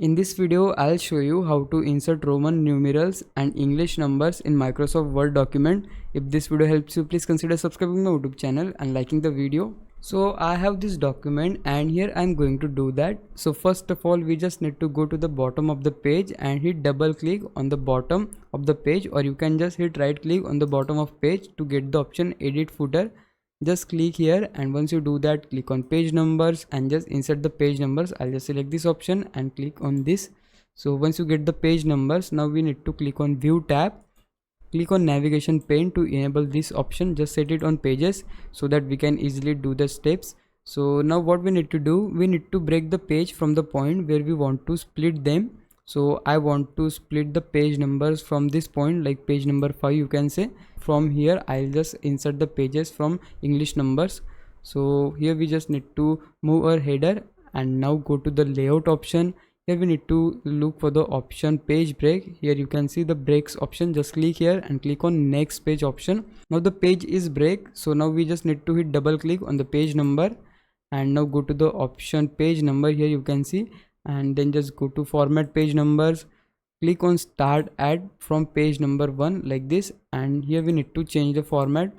In this video, I'll show you how to insert Roman numerals and English numbers in Microsoft Word document. If this video helps you, please consider subscribing my YouTube channel and liking the video. So I have this document and here I'm going to do that. So first of all, we just need to go to the bottom of the page and hit double click on the bottom of the page, or you can just hit right click on the bottom of page to get the option edit footer. Just click here, and once you do that, click on page numbers and just insert the page numbers. I'll just select this option and click on this. So once you get the page numbers, now we need to click on view tab, click on navigation pane to enable this option. Just set it on pages so that we can easily do the steps. So now what we need to do, we need to break the page from the point where we want to split them. So I want to split the page numbers from this point, like page number 5 you can say. From here I'll just insert the pages from English numbers. So here we just need to move our header and now go to the layout option. Here we need to look for the option page break. Here you can see the breaks option. Just click here and click on next page option. Now the page is break, so now we just need to hit double click on the page number and now go to the option page number. Here you can see, and then just go to format page numbers, click on start add from page number 1 like this, and here we need to change the format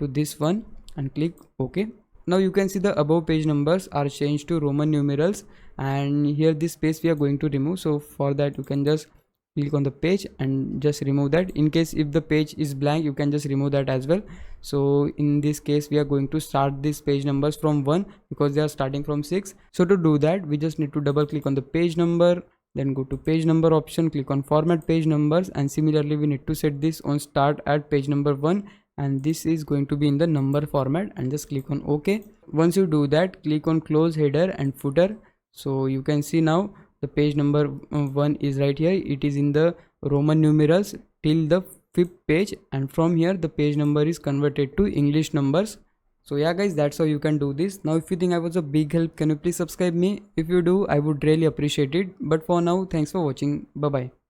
to this one and click OK. Now you can see the above page numbers are changed to Roman numerals, and here this space we are going to remove. So for that you can just click on the page and just remove that. In case if the page is blank, you can just remove that as well. So in this case we are going to start these page numbers from 1 because they are starting from 6. So to do that, we just need to double click on the page number, then go to page number option, click on format page numbers, and similarly we need to set this on start at page number 1, and this is going to be in the number format, and just click on OK. Once you do that, click on close header and footer. So you can see now the page number 1 is right here. It is in the Roman numerals till the 5th page, and from here the page number is converted to English numbers. So yeah guys, that's how you can do this. Now if you think I was a big help, can you please subscribe me? If you do, I would really appreciate it. But for now, thanks for watching. Bye bye.